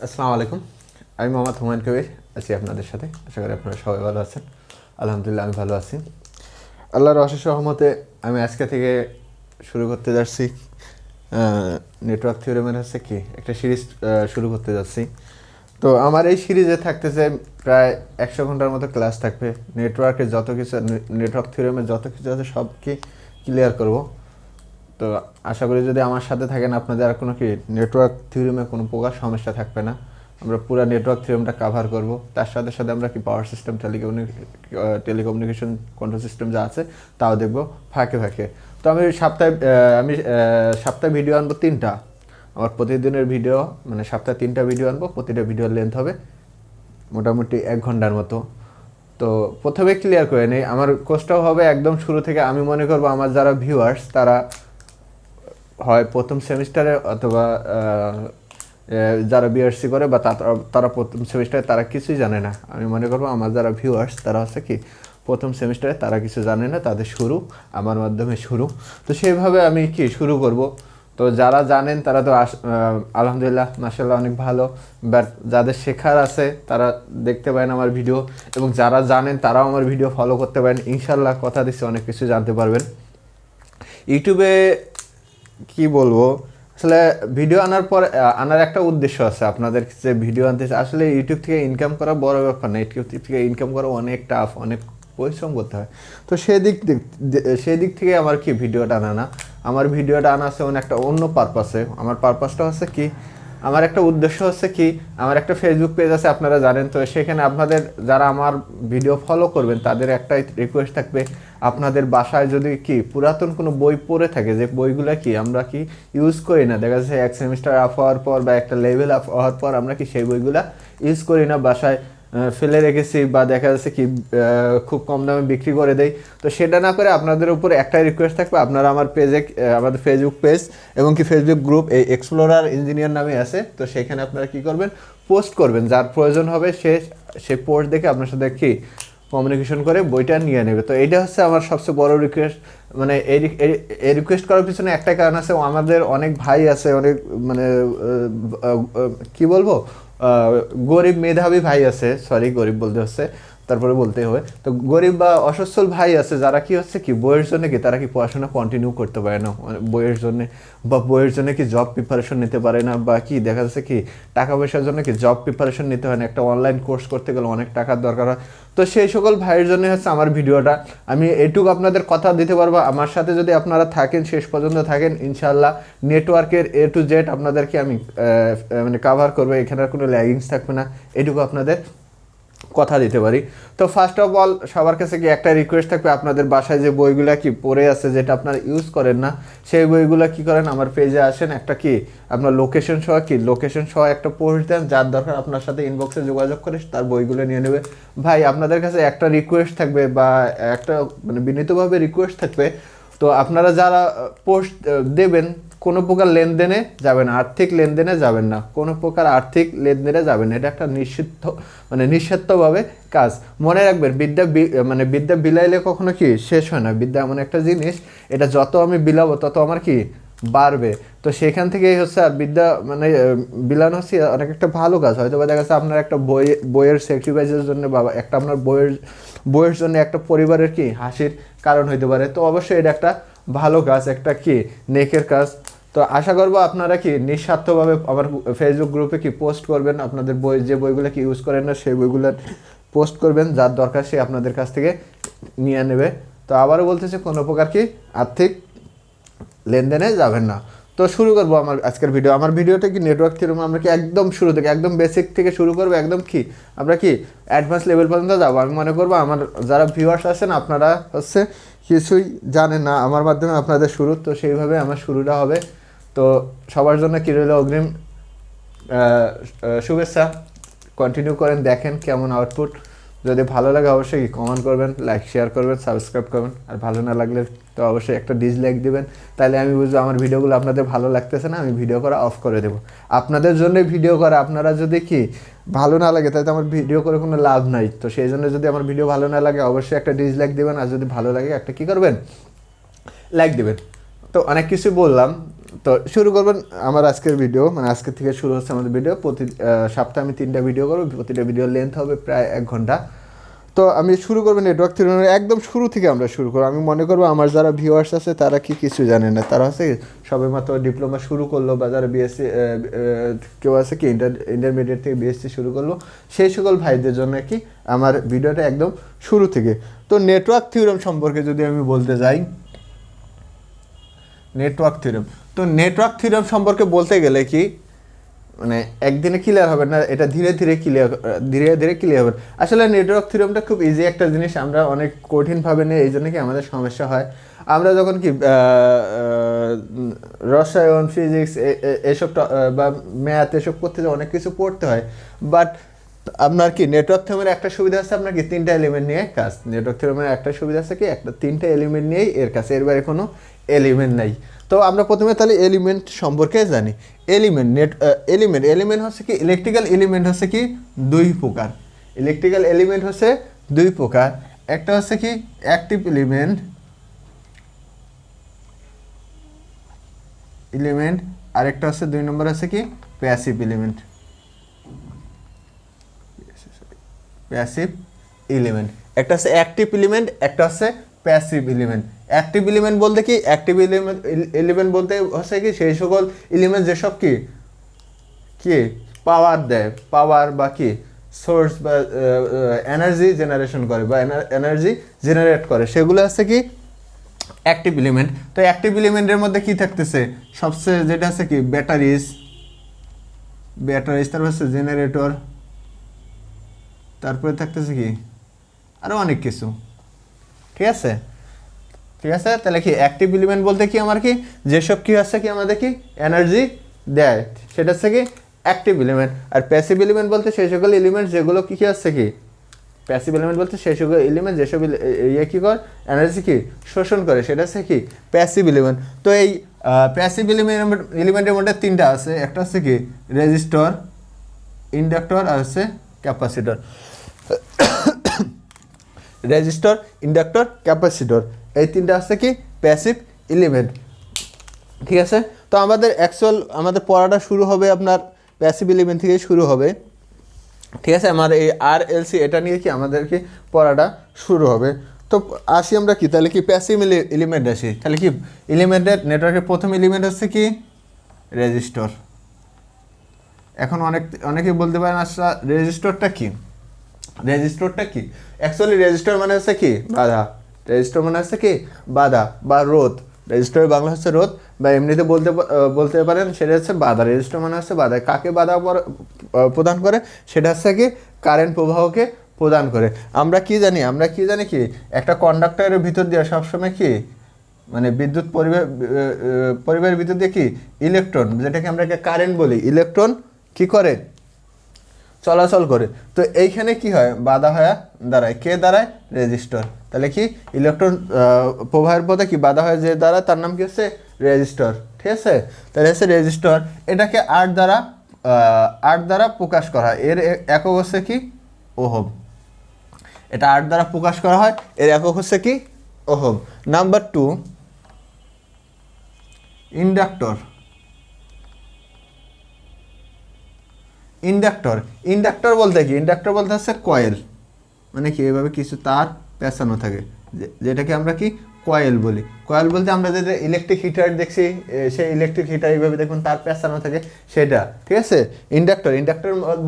আসসালামু আলাইকুম। আমি মোহাম্মদ হুমায়ুন কবির আছি আপনাদের সাথে। আশা করি আপনারা সবাই ভালো আছেন। আলহামদুলিল্লাহ আমি ভালো আছি। আল্লাহর অশেষ রহমতে আমি আজকে থেকে শুরু করতে যাচ্ছি নেটওয়ার্ক থিওরেমের হচ্ছে কি একটা সিরিজ শুরু করতে যাচ্ছি। তো আমার এই সিরিজে থাকতেছে প্রায় 100 ঘন্টার মতো ক্লাস থাকবে। নেটওয়ার্কের যত কিছু, নেটওয়ার্ক থিওরেমের যত কিছু আছে সব কি ক্লিয়ার করব। তো আশা করি যদি আমার সাথে থাকেন আপনাদের আর কোনো কি নেটওয়ার্ক থিওরিমে কোনো প্রকার সমস্যা থাকবে না। আমরা পুরো নেটওয়ার্ক থিওরিমটা কাভার করব। তার সাথে সাথে আমরা কি power system, telecommunication control system যা আছে তাও দেখব ফাঁকে ফাঁকে। তো সপ্তাহে ভিডিও আনবো 3টা। আমার প্রতিদিনের ভিডিও মানে সপ্তাহে 3টা ভিডিও আনবো। প্রতিটা ভিডিওর লেন্থ হবে মোটামুটি 1 ঘন্টার মতো। তো প্রথমে ক্লিয়ার করে নেই, আমার কোর্সটাও হবে একদম শুরু থেকে। আমি মনে করবো আমার যারা ভিউয়ার্স তারা হয় প্রথম সেমিস্টারে অথবা যারা বিএসসি করে বা তারা প্রথম সেমিস্টারে তারা কিছুই জানে না। আমি মনে করবো আমার যারা ভিউয়ার্স তারা হচ্ছে কি প্রথম সেমিস্টারে তারা কিছু জানে না, তাদের শুরু আমার মাধ্যমে শুরু। তো সেইভাবে আমি কি শুরু করব। তো যারা জানেন তারা তো আলহামদুলিল্লাহ মাশাআল্লাহ অনেক ভালো, বাট যাদের শেখার আছে তারা দেখতে পারেন আমার ভিডিও, এবং যারা জানেন তারাও আমার ভিডিও ফলো করতে পারেন। ইনশাল্লাহ কথা দিচ্ছি অনেক কিছু জানতে পারবেন। ইউটিউবে কি বলবো, আসলে ভিডিও আনার পর আনার একটা উদ্দেশ্য আছে। আপনাদের যে ভিডিও আনতে আসলে ইউটিউব থেকে ইনকাম করা বড় ব্যাপার না। ইউটিউব থেকে ইনকাম করা অনেক টাফ, অনেক পরিশ্রম করতে হয়। তো সেই দিক থেকে আমার কি ভিডিওটা আনা না, আমার ভিডিওটা আনা আছে একটা অন্য পারপাসে। আমার পারপাসটা হচ্ছে কি, আমার একটা উদ্দেশ্য হচ্ছে কি, আমার একটা ফেসবুক পেজ আছে আপনারা জানেন। তো সেখানে আপনাদের যারা আমার ভিডিও ফলো করবেন তাদের একটাই রিকোয়েস্ট থাকবে, আপনাদের বাসায় যদি কি পুরাতন কোনো বই পড়ে থাকে, যে বইগুলো কি আমরা কি ইউজ করি না, দেখা যাচ্ছে এক সেমিস্টার আপ হওয়ার পর বা একটা লেভেল আপ হওয়ার পর আমরা কি সেই বইগুলা ইউজ করি না, বাসায় ফেলে রেখেছি বা দেখা যাচ্ছে কি খুব কম দামে বিক্রি করে দেয়। তো সেটা না করে আপনাদের উপর একটাই রিকোয়েস্ট থাকবে, আপনারা আমার পেজে, আমাদের ফেসবুক পেজ এবং কি ফেসবুক গ্রুপ এই এক্সপ্লোরার ইঞ্জিনিয়ার নামে আছে। তো সেখানে আপনারা কি করবেন, পোস্ট করবেন। যার প্রয়োজন হবে সে পোস্ট দেখে আপনার সাথে কি কমিউনিকেশন করে বইটা নিয়ে নেবে। তো এইটা হচ্ছে আমার সবচেয়ে বড় রিকোয়েস্ট। মানে এই রিকোয়েস্ট করার পিছনে একটাই কারণ আছে, আমাদের অনেক ভাই আছে, অনেক মানে কি বলবো, গরিব মেধাবী ভাই আছে, সরি গরিব বলতে হচ্ছে, তারপরে বলতেই হবে। তো গরিব বা অসচ্ছল ভাই আছে যারা কি হচ্ছে কি বইয়ের জন্য কি তারা কি পড়াশোনা কন্টিনিউ করতে পারে না বইয়ের জন্য, বা বইয়ের জন্য কি জব প্রিপারেশন নিতে পারে না, বা কি দেখা যাচ্ছে কি টাকা পয়সার জন্য কি জব প্রিপারেশন নিতে হয় না, একটা অনলাইন কোর্স করতে গেলে অনেক টাকার দরকার হয়। তো সেই সকল ভাইয়ের জন্য হচ্ছে আমার ভিডিওটা। আমি এটুকু আপনাদের কথা দিতে পারবো, আমার সাথে যদি আপনারা থাকেন, শেষ পর্যন্ত থাকেন, ইনশাল্লাহ নেটওয়ার্কের A to Z আপনাদেরকে আমি মানে কাভার করবো। এখানে আর কোনো ল্যাগিংস থাকবে না, এটুকু আপনাদের কথা দিতে পারি। তো ফার্স্ট অফ অল সবার কাছে কি একটা রিকোয়েস্ট থাকবে, আপনাদের বাসায় যে বইগুলা কি পড়ে আছে যেটা আপনারা ইউজ করেন না, সেই বইগুলো কি করেন আমার পেজে আসেন, একটা কি আপনার লোকেশন সহ একটা পোস্ট দেন, যার দরকার আপনার সাথে ইনবক্সে যোগাযোগ করে তার বইগুলো নিয়ে নেবে। ভাই আপনাদের কাছে একটা রিকোয়েস্ট থাকবে, বা একটা মানে বিনীতভাবে রিকোয়েস্ট থাকবে, তো আপনারা যারা পোস্ট দেবেন কোনো প্রকার লেনদেনে যাবেন, আর্থিক লেনদেনে যাবেন না, কোনো প্রকার আর্থিক লেনদেনে যাবেন না। এটা একটা নিঃস্বার্থভাবে কাজ। মনে রাখবেন, বিদ্যা বিলাইলে কখনো কি শেষ হয় না। বিদ্যা এমন একটা জিনিস, এটা যত আমি বিলাবো তত আমার কি বাড়বে। তো সেখান থেকেই হচ্ছে আর বিদ্যা মানে বিলানো হচ্ছে অনেক একটা ভালো কাজ। হয়তো বা দেখা যাচ্ছে আপনার একটা বইয়ের স্যাক্রিফাইসের জন্য বা একটা আপনার বইয়ের জন্য একটা পরিবারের কি হাসির কারণ হইতে পারে। তো অবশ্যই এটা একটা ভালো কাজ, একটা কি নেকের কাজ। তো আশা করবো আপনারা কি নিঃস্বার্থভাবে আমার ফেসবুক গ্রুপে কি পোস্ট করবেন, আপনাদের যে বইগুলো কি ইউজ করেন না সেই বইগুলো পোস্ট করবেন, যার দরকার সে আপনাদের কাছ থেকে নিয়ে নেবে। তো আবারও বলতেছে কোনো প্রকার কি আর্থিক লেনদেনে যাবেন না। তো শুরু করবো আমার আজকের ভিডিও। আমার ভিডিওটা কি নেটওয়ার্ক থিওরেম, আমরা কি একদম শুরু থেকে একদম বেসিক থেকে শুরু করবো, একদম কি আমরা কি অ্যাডভান্স লেভেল পর্যন্ত যাবো। আমি মনে করবো আমার যারা ভিউয়ার্স আছেন আপনারা হচ্ছে কিছুই জানেন না, আমার মাধ্যমে আপনাদের শুরু, তো সেইভাবে আমার শুরুটা হবে। তো সবার জন্য কী রইল অগ্রিম শুভেচ্ছা। কন্টিনিউ করেন, দেখেন কেমন আউটপুট। যদি ভালো লাগে অবশ্যই কমেন্ট করবেন, লাইক শেয়ার করবেন, সাবস্ক্রাইব করবেন। আর ভালো না লাগলে তো অবশ্যই একটা ডিসলাইক দিবেন, তাহলে আমি বুঝবো আমার ভিডিওগুলো আপনাদের ভালো লাগতেছে না, আমি ভিডিও করা অফ করে দেবো। আপনাদের জন্যই ভিডিও করা, আপনারা যদি কি ভালো না লাগে তাহলে তো আমার ভিডিও করে কোনো লাভ নাই। তো সেই জন্য যদি আমার ভিডিও ভালো না লাগে অবশ্যই একটা ডিসলাইক দেবেন, আর যদি ভালো লাগে একটা কী করবেন, লাইক দেবেন। তো অনেক কিছু বললাম, তো শুরু করবেন আমার আজকের ভিডিও, মানে আজকে থেকে শুরু হচ্ছে আমাদের ভিডিও। প্রতি সপ্তাহে আমি 3টা ভিডিও করবো, প্রতিটা ভিডিওর লেন্থ হবে প্রায় 1 ঘন্টা। তো আমি শুরু করবো নেটওয়ার্ক থিওরি, একদম শুরু থেকে আমরা শুরু করবো। আমি মনে করবো আমার যারা ভিউয়ার্স আছে তারা কি কিছু জানে না, তারা হচ্ছে সবেমাত্র ডিপ্লোমা শুরু করলো, বা যারা বিএসসি, কেউ আছে কি ইন্টারমিডিয়েট থেকে বিএসসি শুরু করলো, সেই সকল ভাইদের জন্য কি আমার ভিডিওটা একদম শুরু থেকে। তো নেটওয়ার্ক থিওরেম সম্পর্কে যদি আমি বলতে যাই, নেটওয়ার্ক থিওরেম, তো নেটওয়ার্ক থিওরেম সম্পর্কে বলতে গেলে কি মানে একদিনে ক্লিয়ার হবে না, এটা ধীরে ধীরে ক্লিয়ার হবে। আসলে নেটওয়ার্ক থিওরেমটা খুব ইজি একটা জিনিস, আমরা অনেক কঠিনভাবে নিই, এই জন্য কি আমাদের সমস্যা হয়। আমরা যখন কি রসায়ন, ফিজিক্স এসব বা ম্যাথ এসব করতে যাই, অনেক কিছু পড়তে হয়। বাট আপনার কি নেটওয়ার্ক থিওরেমের একটা সুবিধা আছে, আপনার কি 3টা এলিমেন্ট নিয়ে কাজ। নেটওয়ার্ক থিওরেমের একটা সুবিধা আছে কি, 3টা এলিমেন্ট নিয়েই এর কাছে, এর বাইরে কোনো এলিমেন্ট নাই। তো আমরা প্রথমে তাহলে এলিমেন্ট সম্পর্কে জানি। এলিমেন্ট হচ্ছে কি, ইলেকট্রিক্যাল এলিমেন্ট হচ্ছে কি 2 প্রকার। ইলেকট্রিক্যাল এলিমেন্ট হচ্ছে 2 প্রকার। একটা হচ্ছে কি অ্যাক্টিভ এলিমেন্ট, আরেকটা হচ্ছে 2 নম্বর আছে কি প্যাসিভ এলিমেন্ট। একটা হচ্ছে অ্যাক্টিভ এলিমেন্ট, একটা হচ্ছে প্যাসিভ এলিমেন্ট। অ্যাক্টিভ এলিমেন্ট বলতে কি, অ্যাক্টিভ এলিমেন্ট বলতে হচ্ছে কি সেই সকল এলিমেন্ট যেসব কি পাওয়ার দেয়, পাওয়ার বা কি সোর্স বা এনার্জি জেনারেশন করে বা এনার্জি জেনারেট করে, সেগুলো হচ্ছে কি অ্যাক্টিভ এলিমেন্ট। তো অ্যাক্টিভ এলিমেন্টের মধ্যে কি থাকতেছে, সবচেয়ে যেটা আছে কি ব্যাটারিজ, তারপর হচ্ছে জেনারেটর, তারপরে থাকতেছে কি আরও অনেক কিছু। ঠিক আছে, তাহলে কি অ্যাক্টিভ এলিমেন্ট বলতে কি আমার কি যেসব কি আছে কি আমাদের কি এনার্জি দেয়, সেটা হচ্ছে কি অ্যাক্টিভ এলিমেন্ট। আর প্যাসিভ এলিমেন্ট বলতে সেই সকল এলিমেন্ট যেগুলো কি আছে কি, প্যাসিভ এলিমেন্ট বলতে সেই সকল এলিমেন্ট যেসব কি করে এনার্জি কি শোষণ করে, সেটা হচ্ছে কি প্যাসিভ এলিমেন্ট। তো এই প্যাসিভ এলিমেন্টের মধ্যে 3টা আছে, একটা হচ্ছে কি রেজিস্টর, ইন্ডাক্টর আর হচ্ছে ক্যাপাসিটর। রেজিস্টর, ইন্ডাক্টর, ক্যাপাসিটর, এই 3টা আছে কি প্যাসিভ এলিমেন্ট। ঠিক আছে, তো আমাদের পড়াটা শুরু হবে আপনার প্যাসিভ এলিমেন্ট থেকে শুরু হবে। ঠিক আছে, আমার এই RLC এটা নিয়ে কি আমাদেরকে পড়াটা শুরু হবে। তো আসি আমরা কি তাহলে কি প্যাসিভ এলিমেন্ট আসি। তাহলে কি এলিমেন্টের নেটওয়ার্কের প্রথম এলিমেন্ট হচ্ছে কি রেজিস্টর। এখন অনেকেই বলতে পারেন আচ্ছা রেজিস্টরটা কি, অ্যাকচুয়ালি রেজিস্টর মানে হচ্ছে কি বাধা। রেজিস্টর মানে হচ্ছে কি বাধা বা রোধ। রেজিস্টরের বাংলা হচ্ছে রোধ, বা এমনিতে বলতে পারেন সেটা হচ্ছে বাধা। রেজিস্টর মানে হচ্ছে বাধা। কাকে বাধা প্রদান করে, সেটা হচ্ছে কি কারেন্ট প্রবাহকে প্রদান করে। আমরা কি জানি কি একটা কন্ডাক্টরের ভিতর দিয়ে সবসময় কি মানে বিদ্যুৎ পরিবাহের ভিতর দিয়ে কি ইলেকট্রন, যেটাকে আমরা কারেন্ট বলি, ইলেকট্রন কি করে চলাচল করে। তো এইখানে কি হয় বাধা হয়ে দাঁড়ায়, কে দাঁড়ায় রেজিস্টর। তাহলে কি ইলেকট্রন প্রবাহের পথে কি বাধা হয় যে দ্বারা, তার নাম কি হচ্ছে রেজিস্টর। ঠিক আছে, তাহলে হচ্ছে রেজিস্টর, এটাকে আট দ্বারা প্রকাশ করা হয়। এর একক হচ্ছে কি ওহম। এটা 8 দ্বারা প্রকাশ করা হয়, এর একক হচ্ছে কি ওহম। Number 2 inductor. ইন্ডাক্টর বলতে কি, ইন্ডাক্টর বলতে হচ্ছে কয়েল, মানে কি এভাবে কিছু তার পেঁচানো থাকে, যেটাকে আমরা কি কয়েল বলি। কয়েল বলতে আমরা যেটা ইলেকট্রিক হিটার দেখছি, সেই ইলেকট্রিক হিটার এইভাবে দেখুন তার পেঁচানো থাকে সেটা। ঠিক আছে, ইন্ডাক্টর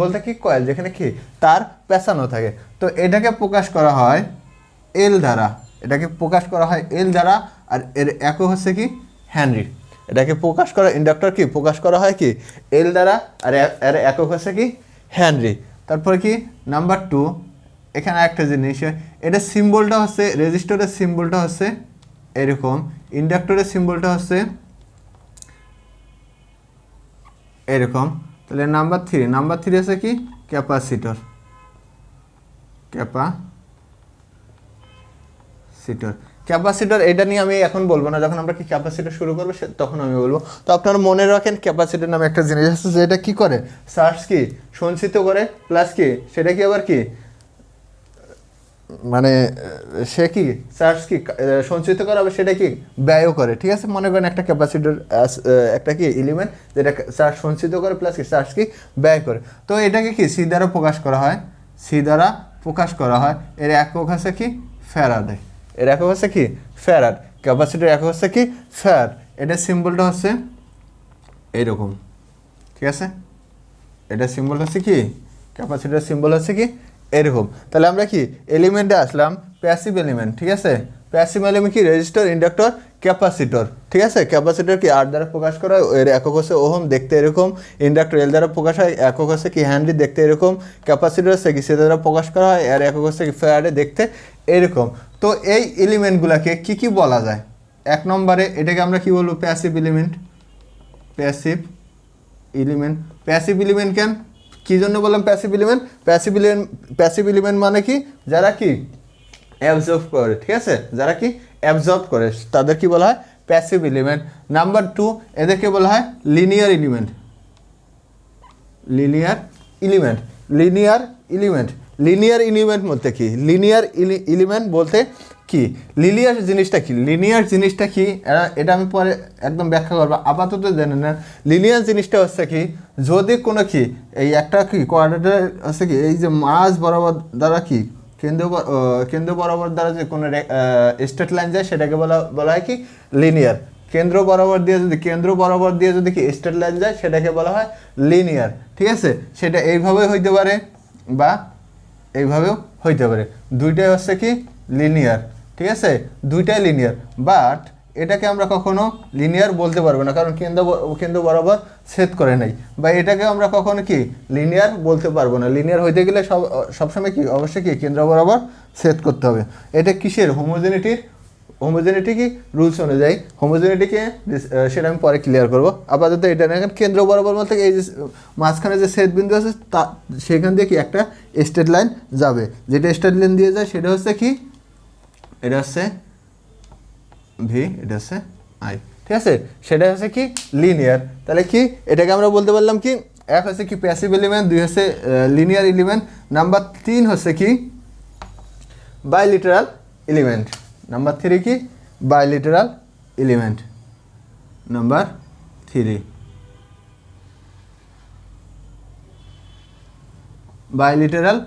বলতে কি কয়েল, যেখানে কি তার পেঁচানো থাকে। তো এটাকে প্রকাশ করা হয় এল দ্বারা, আর এর একক হচ্ছে কি হেনরি। এটাকে ইন্ডাক্টর কি প্রকাশ করা হয় কি এল দ্বারা, আর এর একক হচ্ছে কি হেনরি। তারপরে কি নাম্বার 2, এখানে একটা জিনিস, এটা সিম্বলটা হচ্ছে, রেজিস্টরের সিম্বলটা হচ্ছে এরকম, ইন্ডাক্টরের সিম্বলটা হচ্ছে এরকম। তাহলে নাম্বার 3 আছে কি ক্যাপাসিটর। এটা নিয়ে আমি এখন বলবো না, যখন আমরা কি ক্যাপাসিটর শুরু করবো তখন আমি বলবো। তো আপনারা মনে রাখেন ক্যাপাসিটর নামে একটা জিনিস আছে, যেটা কি করে চার্জ কি সঞ্চিত করে, প্লাস কি সেটা কি আবার কি মানে সে কি চার্জ কি সঞ্চিত করা হবে সেটা কি ব্যয়ও করে, ঠিক আছে। মনে করেন একটা ক্যাপাসিটর একটা কি এলিমেন্ট যেটা চার্জ সঞ্চিত করে প্লাস কি চার্জ কি ব্যয় করে। তো এটাকে কি সি দ্বারা প্রকাশ করা হয়, সি দ্বারা প্রকাশ করা হয়। এর একক হচ্ছে কি ফ্যারাডে, এর একক হচ্ছে কি ফ্যারাড, ক্যাপাসিটর একক হচ্ছে কি ফ্যারাড। এটার সিম্বলটা হচ্ছে এইরকম, ঠিক আছে। এটা সিম্বল হচ্ছে কি ক্যাপাসিটর সিম্বল হচ্ছে কি এরকম। তাহলে আমরা কি এলিমেন্টে আসলাম প্যাসিভ এলিমেন্ট, ঠিক আছে। প্যাসিভ এলিমেন্ট কি রেজিস্টর, ইন্ডাক্টর, ক্যাপাসিটর, ঠিক আছে। ক্যাপাসিটর কি আর দ্বারা প্রকাশ করা হয়, এর একক হচ্ছে ওহম, দেখতে এরকম। ইন্ডাক্টর এল দ্বারা প্রকাশ হয়, একক হচ্ছে কি হেনরি, দেখতে এরকম। ক্যাপাসিটর হচ্ছে কি সি দ্বারা প্রকাশ করা হয়, এর একক হচ্ছে কি ফ্যারাডে, দেখতে এরকম। তো এই এলিমেন্টগুলোকে কি কি বলা যায়? এক নম্বরে এটাকে আমরা কি বলবো passive element, passive element. Passive element কেন, কী জন্য বললাম প্যাসিভ এলিমেন্ট? প্যাসিভ এলিমেন্ট মানে কি যারা কি অ্যাবজর্ব করে, ঠিক আছে, যারা কি অ্যাবজর্ব করে তাদের কি বলা হয় প্যাসিভ এলিমেন্ট। নাম্বার 2 এদেরকে বলা হয় linear element, linear element, linear element. Linear element বলতে কি, লিনিয়ার এলিমেন্ট বলতে কি, লিনিয়ার জিনিসটা কি, লিনিয়ার জিনিসটা কি এটা আমি পরে একদম ব্যাখ্যা করবো, আপাতত জেনে নেন। লিনিয়ার জিনিসটা হচ্ছে কি যদি কোনো কি এই একটা কি কোয়াড্রেটার হচ্ছে কি এই যে মাঝ বরাবর দ্বারা কি কেন্দ্র বরাবর দ্বারা যে কোনো স্ট্রেট লাইন যায় সেটাকে বলা হয় কি লিনিয়ার। কেন্দ্র বরাবর দিয়ে যদি কি স্ট্রেট লাইন যায় সেটাকে বলা হয় লিনিয়ার, ঠিক আছে। সেটা এইভাবে হইতে পারে বা এইভাবেও হইতে পারে, দুইটাই হচ্ছে কি লিনিয়ার, ঠিক আছে, দুইটাই লিনিয়ার। বাট এটাকে আমরা কখনো লিনিয়ার বলতে পারবো না, কারণ কেন্দ্র বরাবর ছেদ করে নাই, বা এটাকে আমরা কখনো কি লিনিয়ার বলতে পারবো না। লিনিয়ার হইতে গেলে সবসময় কি অবশ্যই কি কেন্দ্র বরাবর ছেদ করতে হবে। এটা কিসের হোমোজেনিটি কি রুলস অনুযায়ী হোমোজেনিটিকে সেটা আমি পরে ক্লিয়ার করবো। আপাতত এটা না, কেন্দ্র বরাবর বলতে এই যে মাঝখানে যে ছেদ বিন্দু আছে তা সেখান দিয়ে কি একটা স্ট্রেট লাইন যাবে, যেটা স্ট্রেট লাইন দিয়ে যায় সেটা হচ্ছে কি, এটা হচ্ছে ভি, এটা হচ্ছে আই, ঠিক আছে, সেটা হচ্ছে কি লিনিয়ার। তাহলে কি এটাকে আমরা বলতে পারলাম কি এক হচ্ছে কি প্যাসিভ এলিমেন্ট, 2 হচ্ছে লিনিয়ার এলিমেন্ট, নাম্বার 3 হচ্ছে কি বাইলিটারাল এলিমেন্ট, নাম্বার 3 কি বাইলিটারাল এলিমেন্ট, নাম্বার 3 বাইলিটারাল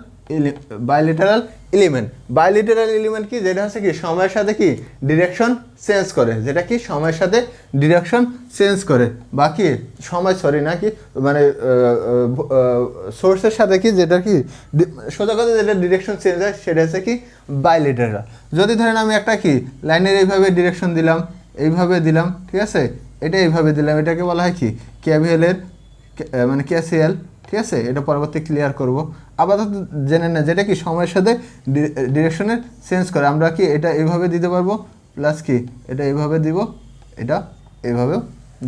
এলিমেন্ট। বাইলিটারাল এলিমেন্ট কি যেটা হচ্ছে কি সময়ের সাথে কি ডিরেকশন চেঞ্জ করে, যেটা কি সময়ের সাথে ডিরেকশন চেঞ্জ করে, বাকি সময় সরি না কি মানে সোর্সের সাথে কি যেটা কি সোজা কথা যেটা ডিরেকশন চেঞ্জ হয় সেটা হচ্ছে কি বাইলিটারাল। যদি ধরেন আমি একটা কি লাইনের এইভাবে ডিরেকশন দিলাম, এইভাবে দিলাম, ঠিক আছে, এটা এইভাবে দিলাম, এটাকে বলা হয় কি কেভিএলের মানে কেসিএল, ঠিক আছে, এটা পরবর্তী ক্লিয়ার করব। আপাতত জেনে না যেটা কি সময়ের সাথে ডিরেকশনের চেঞ্জ করে, আমরা কি এটা এইভাবে দিতে পারবো প্লাস কি এটা এইভাবে দিব, এটা এইভাবেও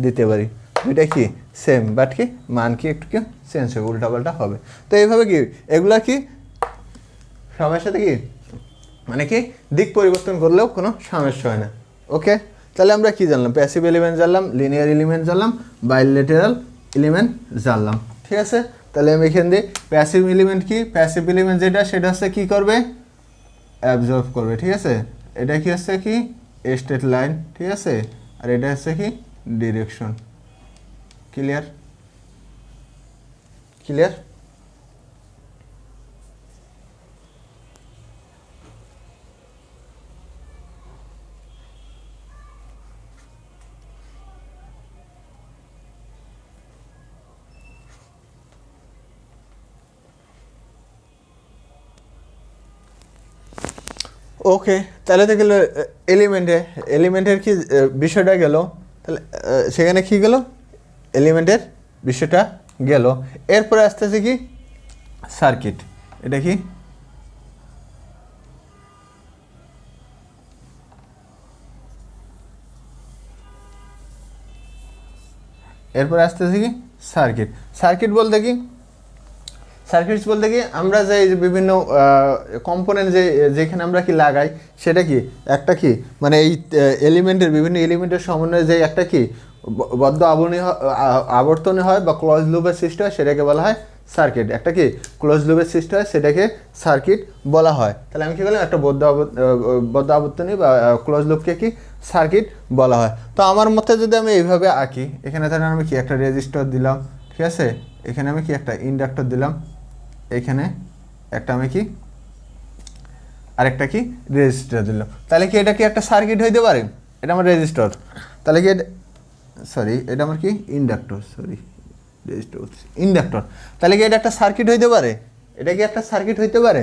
দিতে পারি, এটা কি সেম বাট কি মান কি একটু কি চেঞ্জ হবে, উল্টাপাল্টা হবে। তো এইভাবে কি এগুলা কি সময়ের সাথে কি মানে কি দিক পরিবর্তন করলেও কোনো সমস্যা হয় না। ওকে, তাহলে আমরা কি জানলাম প্যাসিভ এলিমেন্ট জানলাম, লিনিয়ার এলিমেন্ট জানলাম, বাইলেটারাল এলিমেন্ট জানলাম, ঠিক আছে। তাহলে আমি এখান দিয়ে প্যাসিভ এলিমেন্ট কি, প্যাসিভ এলিমেন্ট যেটা সেটা হচ্ছে কি করবে অ্যাবজর্ব করবে, ঠিক আছে। এটা কি হচ্ছে কি স্ট্রেট লাইন, ঠিক আছে, আর এটা হচ্ছে কি ডিরেকশন। ক্লিয়ার? ওকে, তাহলে তো গেল এলিমেন্টের কি বিষয়টা গেল, তাহলে সেখানে কি গেল এলিমেন্টের বিষয়টা গেল। এরপরে আসতেছে কি সার্কিট, এটা কি এরপরে আসতেছে কি সার্কিট বলতে কি আমরা যে বিভিন্ন কম্পোনেন্ট যেখানে আমরা কি লাগাই সেটা কি একটা কি মানে এই বিভিন্ন এলিমেন্টের সমন্বয়ে যে একটা কি বদ্ধ আবর্তনে হয় বা ক্লোজ লুপের সৃষ্টি হয় সেটাকে বলা হয় সার্কিট, একটা কি ক্লোজ লুপের সৃষ্টি হয় সেটাকে সার্কিট বলা হয়। তাহলে আমি কি বললাম, একটা বদ্ধ আবর্তনী বা ক্লোজ লুপকে কি সার্কিট বলা হয়। তো আমার মতে যদি আমি এইভাবে আঁকি, এখানে ধরেন আমি কি একটা রেজিস্টর দিলাম, ঠিক আছে, এখানে আমি কি একটা ইন্ডাক্টর দিলাম, এখানে একটা আমি কি আরেকটা কি রেজিস্টর দিলাম, তাহলে কি এটা কি একটা সার্কিট হইতে পারে? এটা আমার রেজিস্টর, তাহলে কি এটা আমার কি ইন্ডাক্টর, রেজিস্টর ইন্ডাক্টর, তাহলে কি এটা একটা সার্কিট হইতে পারে? এটা কি একটা সার্কিট হইতে পারে?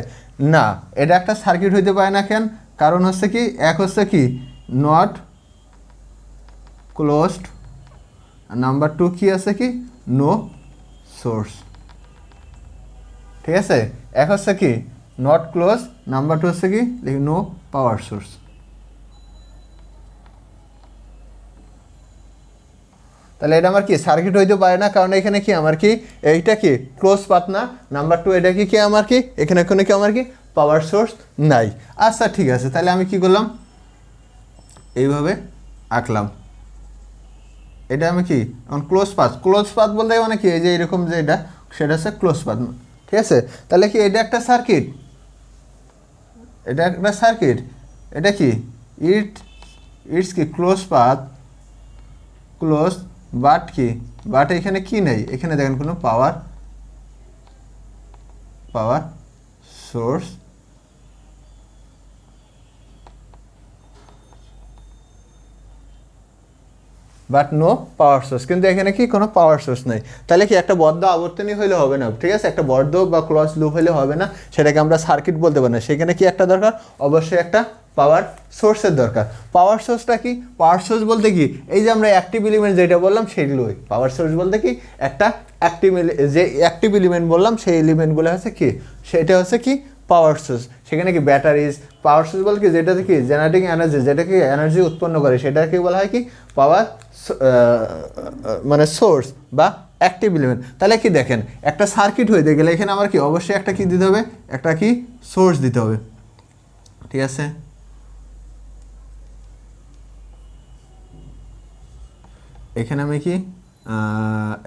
না, এটা একটা সার্কিট হইতে পারে না। কেন? কারণ হচ্ছে কি, এক হচ্ছে কি নট ক্লোজড, নাম্বার 2 কি আছে কি নো সোর্স, ঠিক আছে। এক হচ্ছে কি নট ক্লোজ, নাম্বার 2 হচ্ছে কি নো পাওয়ার সোর্স। তাহলে এটা আমার কি সার্কিট হইতে পারে না, কারণ এখানে কি আমার কি এইটা কি ক্লোজ পাথ না, নাম্বার 2 এটা কি আমার কি এখানে কি আমার কি পাওয়ার সোর্স নাই। আচ্ছা ঠিক আছে, তাহলে আমি কি করলাম, এইভাবে আঁকলাম, এটা আমি কি এখন ক্লোজ পাথ বলতে মানে কি এই যে এরকম যে এটা, সেটা হচ্ছে ক্লোজ পাথ, ঠিক আছে। তাহলে কি এটা একটা সার্কিট, এটা কি ইটস কি ক্লোজ পাথ, ক্লোজ, বাট এখানে কি নেই, এখানে দেখেন কোনো power source but no power source, কিন্তু এখানে কি কোনো পাওয়ার সোর্স নেই। তাহলে কি একটা বদ্ধ আবর্তনী হইলে হবে না, ঠিক আছে, একটা বদ্ধ বা ক্লোজ লুপ হইলে হবে না, সেটাকে আমরা সার্কিট বলতে পারি না। সেখানে কি একটা দরকার, অবশ্যই একটা পাওয়ার সোর্সের দরকার। পাওয়ার সোর্সটা কি, পাওয়ার সোর্স বলতে কি এই যে আমরা অ্যাক্টিভ এলিমেন্ট যেটা বললাম সেগুলোই পাওয়ার সোর্স বলতে কি একটা অ্যাক্টিভ এলিমেন্ট বললাম, সেই এলিমেন্টগুলো হচ্ছে কি, সেটা হচ্ছে কি পাওয়ার সোর্স। সেখানে কি ব্যাটারিজ, পাওয়ার সোর্স বলতে কি যেটা থেকে জেনারেটিং এনার্জি, যেটাকে এনার্জি উৎপন্ন করে, সেটাকে বলা হয় কি পাওয়ার মানে সোর্স বা অ্যাক্টিভ এলিমেন্ট। তাহলে কি দেখেন, একটা সার্কিট হইতে গেলে এখানে আমার কি অবশ্যই একটা কি দিতে হবে, একটা কি সোর্স দিতে হবে, ঠিক আছে। এখানে আমি কি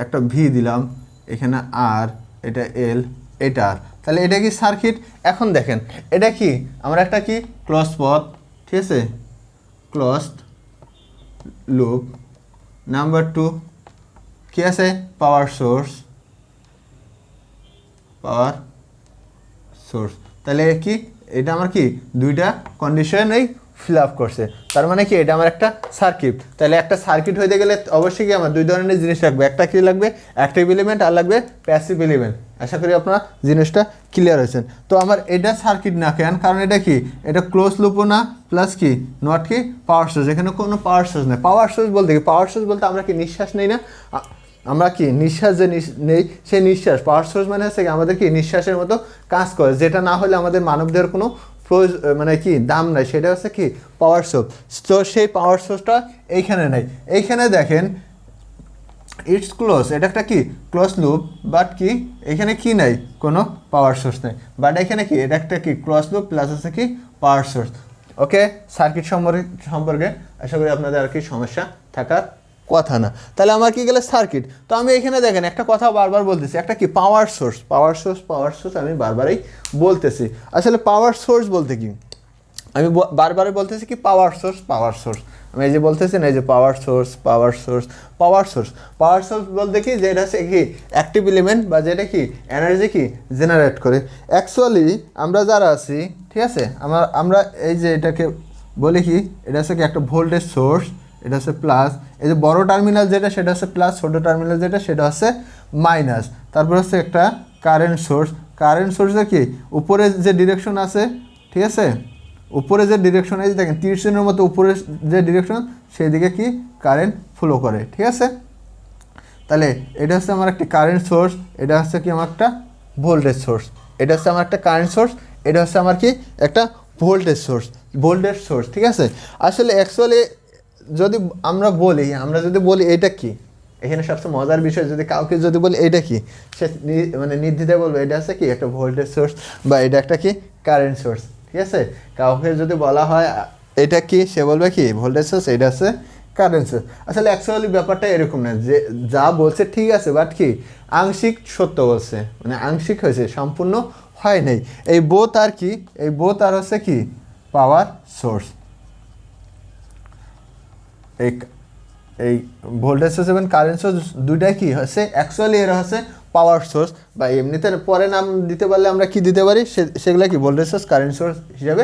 একটা ভি দিলাম, এখানে আর, এটা এল, এটা আর, তাহলে এটা কি সার্কিট। এখন দেখেন এটা কি আমরা একটা কি ক্লোজ পথ, ঠিক আছে, ক্লোজড লুপ, নাম্বার 2 কি আছে পাওয়ার সোর্স, তাহলে কি এটা আমার কি দুইটা কন্ডিশনেই ফিল আপ করছে, তার মানে কি এটা আমার একটা সার্কিট। তাহলে একটা সার্কিট হইতে গেলে অবশ্যই কি আমার দুই ধরনের জিনিস লাগবে, একটা কি লাগবে অ্যাক্টিভ এলিমেন্ট, আর লাগবে প্যাসিভ এলিমেন্ট। আশা করি আপনারা জিনিসটা ক্লিয়ার হয়েছেন। তো আমার এটা সার্কিট না কেন, কারণ এটা কি এটা ক্লোজ লুপও না, প্লাস কি নট কি পাওয়ার সোর্স, এখানে কোনো পাওয়ার সোর্স নেই। পাওয়ার সোর্স বলতে কি, পাওয়ার সোর্স বলতে আমরা কি নিঃশ্বাস নেই না, আমরা কি নিঃশ্বাস যে নেই সেই নিঃশ্বাস, পাওয়ার সোর্স মানে হচ্ছে কি আমাদের কি নিঃশ্বাসের মতো কাজ করে, যেটা না হলে আমাদের মানবদেহের কোনো মানে কি দাম নাই, সেটা হচ্ছে কি পাওয়ার সোর্স। তো সেই পাওয়ার সোর্সটা এইখানে নাই। এইখানে দেখেন ইটস ক্লোজ, এটা একটা কি ক্লোজ লুপ, বাট কি এখানে কি নাই কোনো পাওয়ার সোর্স নেই, বাট এখানে কি এটা একটা কি ক্লোজ লুপ প্লাস হচ্ছে কি পাওয়ার সোর্স। ওকে, সার্কিট সম্পর্কে আশা করি আপনাদের আর কি সমস্যা থাকার কথা না। তাহলে আমার কি গেলে সার্কিট। তো আমি এখানে দেখেন একটা কথা বারবার বলতেছি, একটা কি পাওয়ার সোর্স আমি বারবারই বলতেছি। আসলে পাওয়ার সোর্স বলতে কি, আমি বারবারই বলতেছি কি পাওয়ার সোর্স, আমি এই যে বলতেছি না এই যে পাওয়ার সোর্স বলতে কি যে এটা হচ্ছে কি অ্যাক্টিভ এলিমেন্ট বা যেটা কি এনার্জি কি জেনারেট করে। অ্যাকচুয়ালি আমরা যারা আছি, ঠিক আছে, আমরা এই যে এটাকে বলি কি, এটা হচ্ছে কি একটা ভোল্টেজ সোর্স, এটা হচ্ছে প্লাস, এই যে বড় টার্মিনাল যেটা সেটা হচ্ছে প্লাস, ছোট টার্মিনাল যেটা সেটা হচ্ছে মাইনাস। তারপর হচ্ছে একটা কারেন্ট সোর্সে কি উপরে যে ডিরেকশন আছে, ঠিক আছে, উপরে যে ডিরেকশন এই যে দেখেন তীরচিহ্নের মতো উপরে যে ডিরেকশন সেই দিকে কি কারেন্ট ফ্লো করে, ঠিক আছে। তাহলে এটা হচ্ছে আমার একটা কারেন্ট সোর্স, এটা হচ্ছে কি আমার একটা ভোল্টেজ সোর্স, এটা হচ্ছে আমার একটা কারেন্ট সোর্স, এটা হচ্ছে আমার কি একটা ভোল্টেজ সোর্স, ঠিক আছে। আসলে অ্যাকচুয়ালি যদি আমরা যদি বলি এটা কি, এখানে সবচেয়ে মজার বিষয়, যদি কাউকে যদি বলি এটা কি, সে মানে নির্দ্বিধায় বলবে এটা হচ্ছে কি একটা ভোল্টেজ সোর্স বা এটা একটা কি কারেন্ট সোর্স, ঠিক আছে। কাউকে যদি বলা হয় এটা কি, সে বলবে কি ভোল্টেজ সোর্স, এটা হচ্ছে কারেন্ট সোর্স। আসলে অ্যাকচুয়ালি ব্যাপারটা এরকম না, যে যা বলছে ঠিক আছে, বাট কি আংশিক সত্য বলছে, মানে আংশিক হয়েছে, সম্পূর্ণ হয় নাই। এই বোথ আর কি, এই বোথ আর হচ্ছে কি পাওয়ার সোর্স। এই এই ভোল্টেজ সোর্স এবং কারেন্ট সোর্স দুইটাই কি হচ্ছে অ্যাকচুয়ালি এরা হচ্ছে পাওয়ার সোর্স, বা এমনিতে পরে নাম দিতে পারলে আমরা কি দিতে পারি, সেগুলো কি ভোল্টেজ সোর্স কারেন্ট সোর্স হিসাবে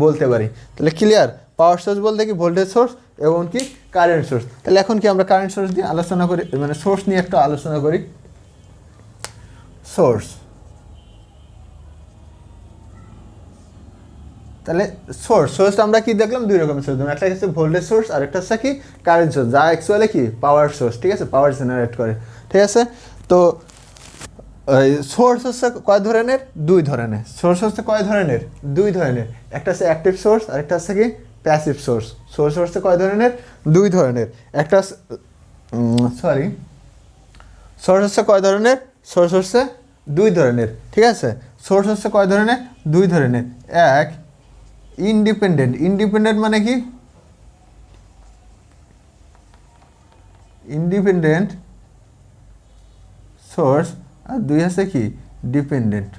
বলতে পারি। তাহলে ক্লিয়ার, পাওয়ার সোর্স বলতে কি ভোল্টেজ সোর্স এবং কি কারেন্ট সোর্স। তাহলে এখন কি আমরা কারেন্ট সোর্স দিয়ে আলোচনা করি, মানে সোর্স নিয়ে একটা আলোচনা করি। সোর্স, তাহলে সোর্সটা আমরা কি দেখলাম, দুই রকমের সোর্স, একটা হচ্ছে ভোল্টেজ সোর্স আর একটা হচ্ছে কি কারেন্ট সোর্স, যা অ্যাকচুয়ালি কি পাওয়ার সোর্স, ঠিক আছে, পাওয়ার জেনারেট করে, ঠিক আছে। তো সোর্স হচ্ছে কয় ধরনের, দুই ধরনের। সোর্স হচ্ছে কয় ধরনের, দুই ধরনের, একটা হচ্ছে অ্যাক্টিভ সোর্স আর একটা হচ্ছে কি প্যাসিভ সোর্স। সোর্স হচ্ছে কয় ধরনের, দুই ধরনের। একটা সোর্স হচ্ছে কয় ধরনের, সোর্স হচ্ছে দুই ধরনের, ঠিক আছে। সোর্স হচ্ছে কয় ধরনের, দুই ধরনের। এক ইন্ডিপেন্ডেন্ট, ইন্ডিপেন্ডেন্ট মানে কি ইন্ডিপেন্ডেন্ট সোর্স, আর দুই আছে কি ডিপেন্ডেন্ট।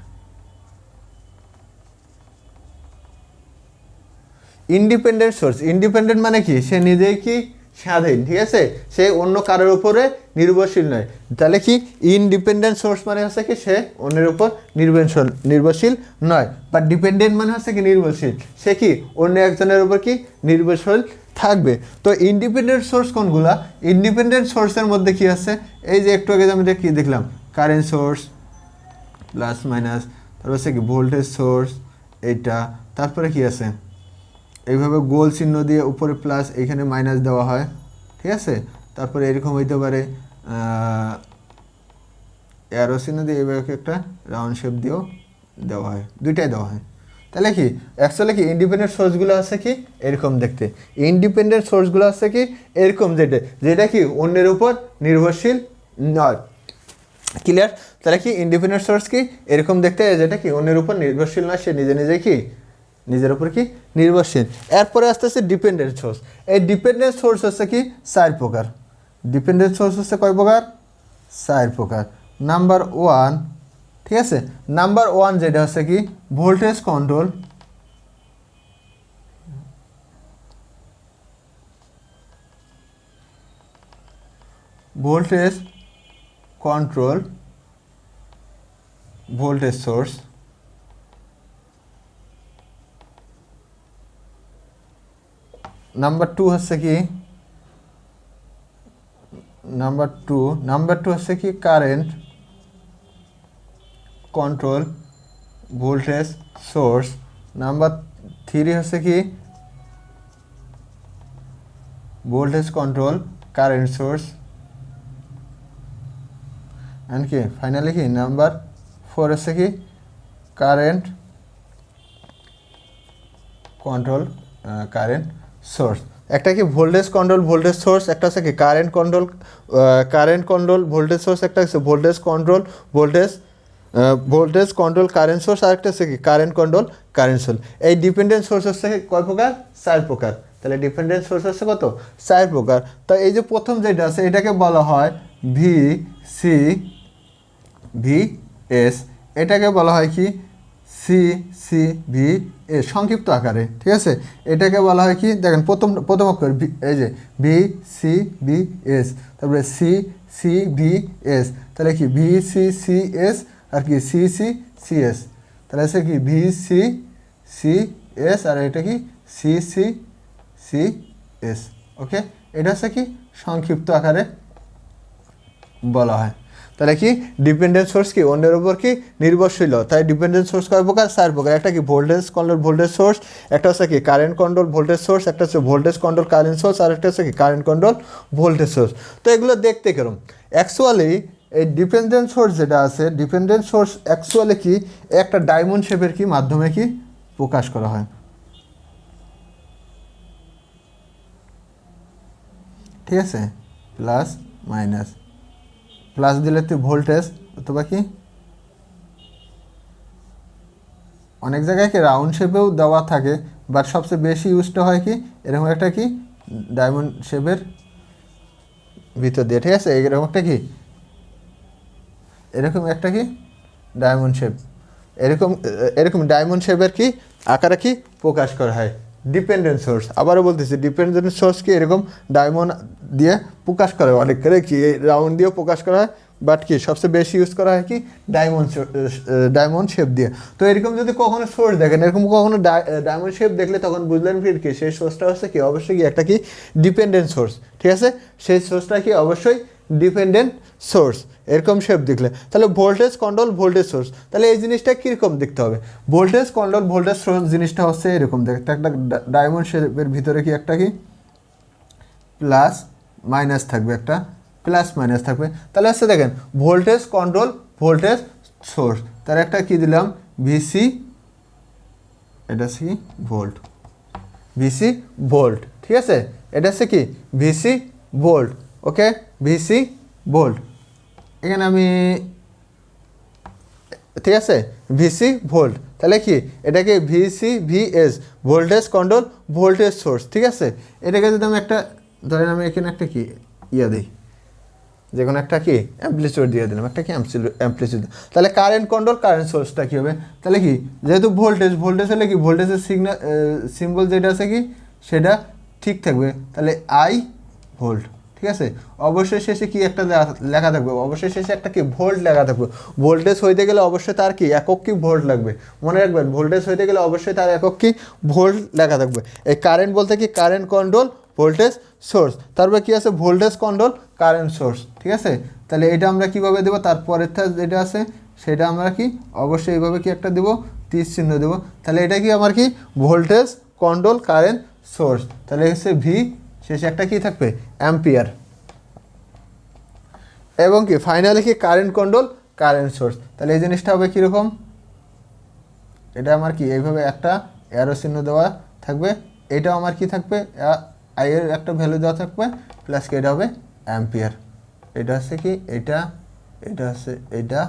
ইন্ডিপেন্ডেন্ট সোর্স, ইন্ডিপেন্ডেন্ট মানে কি সে নিজেই কি স্বাধীন, ঠিক আছে, সে অন্য কারোর উপরে নির্ভরশীল নয়। তাহলে কি ইনডিপেন্ডেন্ট সোর্স মানে হচ্ছে কি সে অন্যের উপর নির্ভরশীল নয়, বা ডিপেন্ডেন্ট মানে হচ্ছে কি নির্ভরশীল, সে কি অন্য একজনের উপর কি নির্ভরশীল থাকবে। তো ইন্ডিপেন্ডেন্ট সোর্স কোনগুলা, ইন্ডিপেন্ডেন্ট সোর্সের মধ্যে কি আছে, এই যে একটু আগে আমি কি দেখলাম, কারেন্ট সোর্স প্লাস মাইনাস, তারপর হচ্ছে কি ভোল্টেজ সোর্স এইটা, তারপরে কি আছে এইভাবে গোল চিহ্ন দিয়ে উপরে প্লাস এইখানে মাইনাস দেওয়া হয়, ঠিক আছে। তারপরে এরকম হইতে পারে অ্যারো চিহ্ন দিয়ে এইভাবে একটা রাউন্ড শেপ দিয়েও দেওয়া হয়, দুইটাই দেওয়া হয়। তাহলে কি অ্যাকচুয়ালি কি ইন্ডিপেন্ডেন্ট সোর্সগুলো আছে কি এরকম দেখতে, ইন্ডিপেন্ডেন্ট সোর্সগুলো আছে কি এরকম, যেটা কি অন্যের উপর নির্ভরশীল নয়। ক্লিয়ার, তাহলে কি ইন্ডিপেন্ডেন্ট সোর্স কি এরকম দেখতে, যেটা কি অন্যের উপর নির্ভরশীল নয়, সে নিজে নিজে কি নিজের উপর কি নির্ভরশীল। এরপরে আসতে আসছে ডিপেন্ডেন্ট সোর্স। এই ডিপেন্ডেন্ট সোর্স হচ্ছে কি 4 প্রকার। ডিপেন্ডেন্ট সোর্স হচ্ছে কয় প্রকার, 4 প্রকার। নাম্বার 1, ঠিক আছে, নাম্বার 1 যেটা হচ্ছে কি voltage control, voltage control voltage source. Number 2 হচ্ছে কি নাম্বার টু হচ্ছে কি current control voltage source. Number 3 হচ্ছে কি voltage control current source. And কি ফাইনালি কি নাম্বার 4 হচ্ছে কি কারেন্ট কন্ট্রোল কারেন্ট সোর্স। একটা কি ভোল্টেজ কন্ট্রোল ভোল্টেজ সোর্স, একটা হচ্ছে কি কারেন্ট কন্ট্রোল ভোল্টেজ সোর্স, একটা হচ্ছে ভোল্টেজ কন্ট্রোল কারেন্ট সোর্স, আর একটা হচ্ছে কি কারেন্ট কন্ট্রোল কারেন্ট সোর্স। এই ডিপেন্ডেন্ট সোর্স হচ্ছে কয় প্রকার, 4 প্রকার। তাহলে ডিপেন্ডেন্ট সোর্স হচ্ছে কত, 4 প্রকার। তো এই যে প্রথম যেটা আছে এটাকে বলা হয় VCVS, এটাকে বলা হয় কি CCVS সংক্ষিপ্ত আকারে, ঠিক আছে। এটাকে বলা হয় কি দেখেন প্রথম অক্ষর এই যে VCVS, তারপরে CCVS, তাহলে কি VCCS আর কি CCCS, তাহলে আছে কি VCCS আর এটা কি CCCS। ওকে, এটা হচ্ছে কি সংক্ষিপ্ত আকারে বলা হয়। তাহলে কি ডিপেন্ডেন্ট সোর্স কি অন্যের উপর কি নির্ভরশীল, তাই ডিপেন্ডেন্ট সোর্স কয় প্রকার, 4 প্রকার। একটা কি ভোল্টেজ কন্ট্রোল ভোল্টেজ সোর্স, একটা হচ্ছে কি কারেন্ট কন্ট্রোল ভোল্টেজ সোর্স, একটা হচ্ছে ভোল্টেজ কন্ট্রোল কারেন্ট সোর্স, আর একটা হচ্ছে কি কারেন্ট কন্ট্রোল ভোল্টেজ সোর্স। তো এগুলো দেখতে কেরম, অ্যাকচুয়ালি এই ডিপেন্ডেন্ট সোর্স যেটা আছে, ডিপেন্ডেন্ট সোর্স অ্যাকচুয়ালি কি একটা ডায়মন্ড শেপের কি মাধ্যমে কি প্রকাশ করা হয়, ঠিক আছে। প্লাস মাইনাস, প্লাস দিলে তুই ভোল্টেজ, অথবা কি অনেক জায়গায় কি রাউন্ড শেপেও দেওয়া থাকে, বাট সবচেয়ে বেশি ইউজটা হয় কি এরকম একটা কি ডায়মন্ড শেপের ভিতর দিয়ে, ঠিক আছে। এরকম একটা কি, এরকম একটা কি ডায়মন্ড শেপ, এরকম এরকম ডায়মন্ড শেপের কি আকারে কি প্রকাশ করা হয় ডিপেন্ডেন্ট সোর্স। আবারও বলতেছি ডিপেন্ডেন্ট সোর্স কি এরকম ডায়মন্ড দিয়ে প্রকাশ করা হয়, অনেক করে কি রাউন্ড দিয়েও প্রকাশ করা হয়, বাট কি সবচেয়ে বেশি ইউজ করা হয় কি ডায়মন্ড শেপ দিয়ে। তো এরকম যদি কখনো সোর্স দেখেন, এরকম কখনো ডায়মন্ড শেপ দেখলে তখন বুঝলেন কি সেই সোর্সটা হচ্ছে কি অবশ্যই কি একটা কি ডিপেন্ডেন্ট সোর্স, ঠিক আছে। সেই সোর্সটা কি অবশ্যই ডিপেন্ডেন্ট সোর্স এরকম শেপ দেখলে। তাহলে ভোল্টেজ কন্ট্রোল ভোল্টেজ সোর্স, তাহলে এই জিনিসটা কীরকম দেখতে হবে? ভোল্টেজ কন্ট্রোল ভোল্টেজ সোর্স জিনিসটা হচ্ছে এরকম দেখতে, একটা ডায়মন্ড শেপের ভিতরে কি একটা কি প্লাস মাইনাস থাকবে, একটা প্লাস মাইনাস থাকবে। তাহলে হচ্ছে দেখেন ভোল্টেজ কন্ট্রোল ভোল্টেজ সোর্স, তার একটা কি দিলাম ভিসি, এটা হচ্ছে কি ভোল্ট, ভিসি ভোল্ট, ঠিক আছে। এটা হচ্ছে কি VC volt, okay VC volt. এখানে আমি, ঠিক আছে ভিসি ভোল্ট, তাহলে কি এটাকে VC VS voltage control voltage source, ঠিক আছে। এটাকে যদি আমি একটা ধরেন আমি এখানে একটা কি দিই, যে কোনো একটা কি অ্যাম্পলিটিউড দিয়ে দিলাম, একটা কি অ্যাম্পলিটিউড, তাহলে কারেন্ট কন্ট্রোল কারেন্ট সোর্সটা কী হবে? তাহলে কি যেহেতু ভোল্টেজ হলে কি ভোল্টেজের সিম্বল যেটা আছে কি সেটা ঠিক থাকবে, তাহলে আই ভোল্ট, ঠিক আছে। অবশ্যই শেষে কি একটা লেখা থাকবে, অবশ্যই শেষে একটা কি ভোল্ট লেখা থাকবে। ভোল্টেজ হইতে গেলে অবশ্যই তার কি একক কি ভোল্ট লাগবে, মনে রাখবেন ভোল্টেজ হইতে গেলে অবশ্যই তার একক কি ভোল্ট লেখা থাকবে। এই কারেন্ট বলতে কি কারেন্ট কন্ট্রোল ভোল্টেজ সোর্স, তারপরে কি আছে ভোল্টেজ কন্ট্রোল কারেন্ট সোর্স, ঠিক আছে। তাহলে এটা আমরা কিভাবে দেবো, তারপরের যেটা আছে সেটা আমরা কি অবশ্যই এইভাবে কি একটা দেবো তীর চিহ্ন দেবো। তাহলে এটা কি আমার কি ভোল্টেজ কন্ট্রোল কারেন্ট সোর্স, তাহলে হচ্ছে ভি শেষে একটা কি থাকবে অ্যাম্পিয়ার, এবং কি ফাইনালি কি কারেন্ট কন্ট্রোল কারেন্ট সোর্স। তাহলে এই জিনিসটা হবে কীরকম, এটা আমার কি এইভাবে একটা অ্যারো চিহ্ন দেওয়া থাকবে, এটাও আমার কি থাকবে আই এর একটা ভ্যালু দেওয়া থাকবে, প্লাস কি এটা হবে অ্যাম্পিয়ার। এটা হচ্ছে কি এটা, এটা হচ্ছে এটা,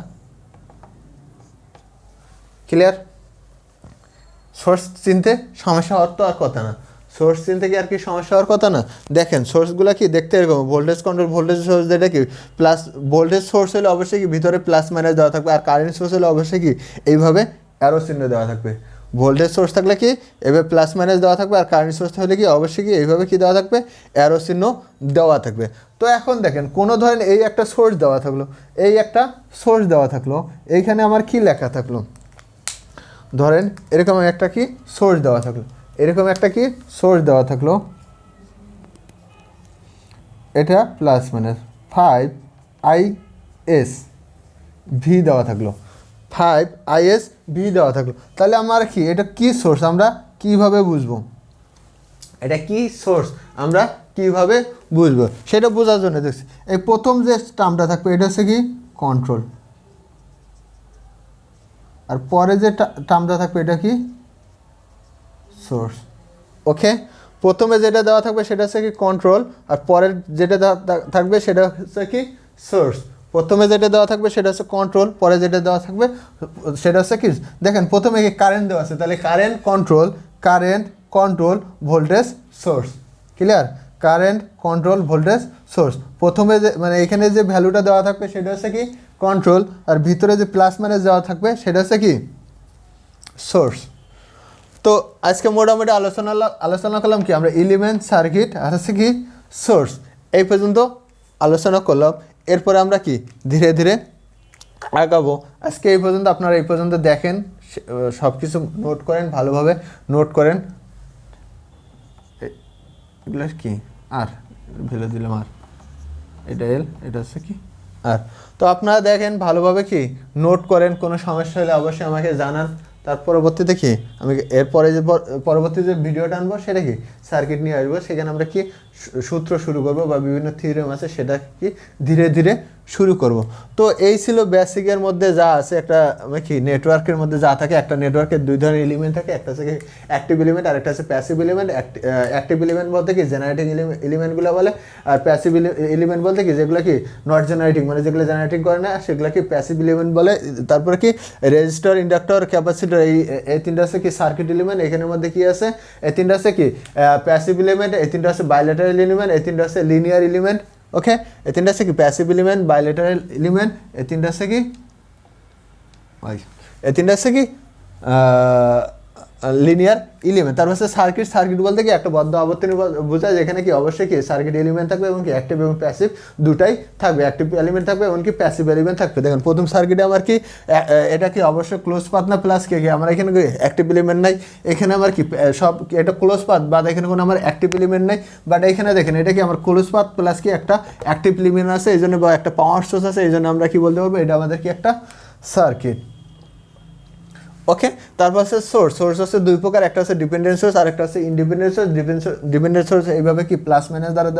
ক্লিয়ার? সোর্স চিনতে সমস্যা হওয়ার তো আর কথা না, সোর্স চিনতে কি আর কি সমস্যা হওয়ার কথা না। দেখেন সোর্সগুলো কি দেখতে এরকম, ভোল্টেজ কন্ট্রোল ভোল্টেজ সোর্স যেটা কি প্লাস, ভোল্টেজ সোর্স হলে অবশ্যই কি ভিতরে প্লাস মাইনাস দেওয়া থাকবে, আর কারেন্ট সোর্স হলে অবশ্যই কি এইভাবে অ্যারো চিহ্ন দেওয়া থাকবে। ভোল্টেজ সোর্স থাকলে কি এভাবে প্লাস মাইনাস দেওয়া থাকবে, আর কারেন্ট সোর্স হলে কি অবশ্যই কি এইভাবে কি দেওয়া থাকবে অ্যারো চিহ্ন দেওয়া থাকবে। তো এখন দেখেন কোনো ধরেন এই একটা সোর্স দেওয়া থাকলো, এই একটা সোর্স দেওয়া থাকলো, এইখানে আমার কি লেখা থাকলো, ধরেন এরকম একটা কি সোর্স দেওয়া থাকলো, এরকম একটা কি সোর্স দেওয়া থাকলো, এটা প্লাস মাইনাস 5IS ভি দেওয়া থাকলো, 5IS ভি দেওয়া থাকলো। তাহলে আমার কি এটা কি সোর্স আমরা কিভাবে বুঝবো, এটা কি সোর্স আমরা কিভাবে বুঝবো সেটা বোঝার জন্য দেখছি এই প্রথম যে টার্মটা থাকবে এটা হচ্ছে কি কন্ট্রোল, আর পরে যে টার্মটা থাকবে এটা কি সোর্স, ওকে। প্রথমে যেটা দেওয়া থাকবে সেটা হচ্ছে কি কন্ট্রোল, আর পরের যেটা থাকবে সেটা হচ্ছে কি সোর্স। প্রথমে যেটা দেওয়া থাকবে সেটা হচ্ছে কন্ট্রোল, পরে যেটা দেওয়া থাকবে সেটা হচ্ছে কি দেখেন প্রথমে কি কারেন্ট দেওয়া আছে, তাহলে current control voltage source, clear? Current control voltage source, প্রথমে যে মানে এখানে যে ভ্যালুটা দেওয়া থাকবে সেটা হচ্ছে কি কন্ট্রোল, আর ভিতরে যে প্লাস মাইনাস দেওয়া থাকবে সেটা হচ্ছে কি সোর্স। তো আজকে মোটামুটি আলোচনা করলাম কি আমরা এলিমেন্ট সার্কিট আর হচ্ছে কি সোর্স, এই পর্যন্ত আলোচনা করলাম। এরপরে আমরা কি ধীরে ধীরে আগাবো। আজকে এই পর্যন্ত, আপনারা এই পর্যন্ত দেখেন, সব কিছু নোট করেন, ভালোভাবে নোট করেন। এগুলো কি আর ভেলে দিলাম, আর এটা এল, এটা হচ্ছে কি আর। তো আপনারা দেখেন ভালোভাবে কি নোট করেন, কোনো সমস্যা হলে অবশ্যই আমাকে জানান। তার পরবর্তীতে কি আমি এরপরে যে পরবর্তী যে ভিডিওটা আনবো সেটা কি সার্কিট নিয়ে আসবো, সেখানে আমরা কি সূত্র শুরু করবো বা বিভিন্ন থিওরেম আছে সেটা কি ধীরে ধীরে শুরু করব। তো এই ছিল বেসিকের মধ্যে যা আছে, একটা কি নেটওয়ার্কের মধ্যে যা থাকে, একটা নেটওয়ার্কের দুই ধরনের এলিমেন্ট থাকে, একটা হচ্ছে অ্যাক্টিভ এলিমেন্ট আর একটা হচ্ছে প্যাসিভ এলিমেন্ট। অ্যাক্টিভ এলিমেন্ট বলতে কি জেনারেটিং এলিমেন্টগুলো বলে, আর প্যাসিভ এলিমেন্ট বলতে কি যেগুলো কি নট জেনারেটিং, মানে যেগুলো জেনারেটিং করে না সেগুলো কি প্যাসিভ এলিমেন্ট বলে। তারপরে কি রেজিস্টার, ইন্ডাক্টর, ক্যাপাসিটর, এই তিনটা আছে কি সার্কিট এলিমেন্ট। এখানের মধ্যে কি আছে, এই তিনটা আছে কি প্যাসিভ এলিমেন্ট, এই তিনটা আছে বাইলেটারাল এলিমেন্ট, এই তিনটা আছে লিনিয়ার এলিমেন্ট। ওকে, এই তিনটা আছে কি প্যাসিভ এলিমেন্ট, বাইলেটারাল এলিমেন্ট, এই তিনটা আছে কি এই তিনটা আছে কি লিনিয়ার এলিমেন্ট। তারপর হচ্ছে সার্কিট। সার্কিট বলতে কি একটা বদ্ধ আবর্তনী বোঝায়, যেখানে কি অবশ্যই কি সার্কিট এলিমেন্ট থাকবে এবং কি অ্যাক্টিভ এবং প্যাসিভ দুটাই থাকবে, অ্যাক্টিভ এলিমেন্ট থাকবে এবং কি প্যাসিভ এলিমেন্ট থাকবে। দেখুন প্রথম সার্কিটে আমার কি এটা কি অবশ্যই ক্লোজ পাথ না প্লাস কে কি, আমার এখানে অ্যাক্টিভ এলিমেন্ট নাই, এখানে আমার কি সব এটা ক্লোজ পাথ, বাট এখানে কোনো আমার অ্যাক্টিভ এলিমেন্ট নাই। বাট এখানে দেখেন এটা কি আমার ক্লোজ পাথ প্লাস কি একটা অ্যাক্টিভ এলিমেন্ট আছে, এই জন্য বা একটা পাওয়ার সোর্স আছে, এই জন্য আমরা কি বলতে পারবো এটা আমাদের কি একটা সার্কিট। ওকে, তারপর হচ্ছে সোর্স। সোর্স হচ্ছে দুই প্রকার, একটা হচ্ছে ডিপেন্ডেন্ট সোর্স আর একটা হচ্ছে ইন্ডিপেন্ডেন্ট সোর্স। ডিপেন্ডেন্ট সোর্স এইভাবে কি প্লাস মাইনাস দ্বারা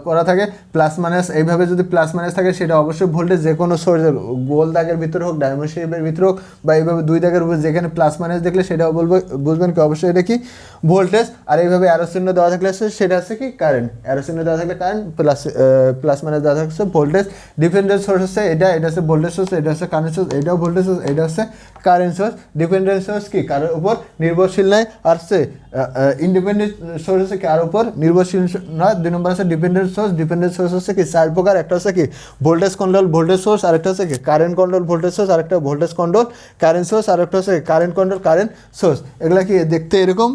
করা থাকে, প্লাস মাইনাস এইভাবে যদি প্লাস মাইনাস থাকে সেটা অবশ্যই ভোল্টেজ যে কোনো সোর্সের গোল দাগের ভিতরে হোক, ডায়মন্ড শেপের ভিতরে হোক, বা এইভাবে দুই দাগের উপর যেখানে প্লাস মাইনাস দেখলে সেটাও বলবো বুঝবেন কি অবশ্যই এটা কি ভোল্টেজ। আর এইভাবে অ্যারো চিহ্ন দেওয়া থাকলে সেটা হচ্ছে কি কারেন্ট, অ্যারো চিহ্ন দেওয়া থাকলে কারেন্ট, প্লাস মাইনাস দেওয়া থাকছে ভোল্টেজ। ডিপেন্ডেন্ট সোর্স হচ্ছে এটা হচ্ছে ভোল্টেজ সোর্স, এটা হচ্ছে কারেন্ট সোর্স, এটাও ভোল্টেজ সোর্স, এটা হচ্ছে কারেন্ট সোর্স। ডিপেন্ডেন্ট সোর্স কি কারোর উপর নির্ভরশীল নয়, আর হচ্ছে ইন্ডিপেন্ডেন্ট সোর্স হচ্ছে কার উপর নির্ভরশীল নয়। দুই নম্বর হচ্ছে ডিপেন্ডেন্ট সোর্স। ডিপেন্ডেন্ট সোর্স হচ্ছে কি চার প্রকার, একটা হচ্ছে কি ভোল্টেজ কন্ট্রোল ভোল্টেজ সোর্স, আরেকটা হচ্ছে কি কারেন্ট কন্ট্রোল ভোল্টেজ সোর্স, আরেকটা ভোল্টেজ কন্ট্রোল কারেন্ট সোর্স, আরেকটা হচ্ছে কারেন্ট কন্ট্রোল কারেন্ট সোর্স। এগুলা কি দেখতে এরকম।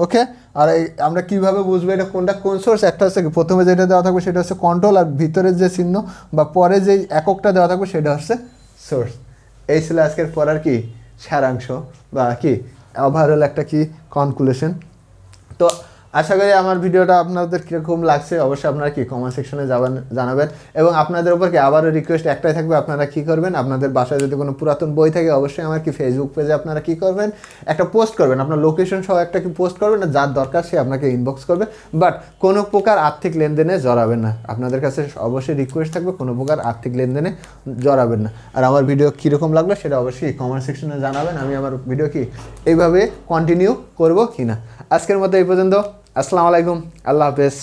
ওকে, আর আমরা কীভাবে বুঝবো এটা কোনটা কোন সোর্স, একটা হচ্ছে কি প্রথমে যেটা দেওয়া থাকবে সেটা হচ্ছে কন্ট্রোল, আর ভিতরের যে চিহ্ন বা পরে যে এককটা দেওয়া থাকবে সেটা হচ্ছে সোর্স। এই ছিল আজকের পড়ার কি সারাংশ বা কি ওভারঅল একটা কি কনক্লুশন। তো আশা করি আমার ভিডিওটা আপনাদের কীরকম লাগছে অবশ্যই আপনারা কি কমেন্ট সেকশনে জানাবেন। এবং আপনাদের উপর কি আবারও রিকোয়েস্ট একটাই থাকবে, আপনারা কী করবেন, আপনাদের বাসায় যদি কোনো পুরাতন বই থাকে অবশ্যই আমার কি ফেসবুক পেজে আপনারা কী করবেন একটা পোস্ট করবেন, আপনার লোকেশন সহ একটা কি পোস্ট করবেন, না যার দরকার সে আপনাকে ইনবক্স করবে, বাট কোনো প্রকার আর্থিক লেনদেনে জড়াবেন না। আপনাদের কাছে অবশ্যই রিকোয়েস্ট থাকবে কোনো প্রকার আর্থিক লেনদেনে জড়াবেন না। আর আমার ভিডিও কীরকম লাগলো সেটা অবশ্যই কমেন্ট সেকশনে জানাবেন, আমি আমার ভিডিও কি এইভাবে কন্টিনিউ করব কি না। আজকের মতো এই পর্যন্ত। আসসালামু আলাইকুম, আল্লাহ হাফেজ।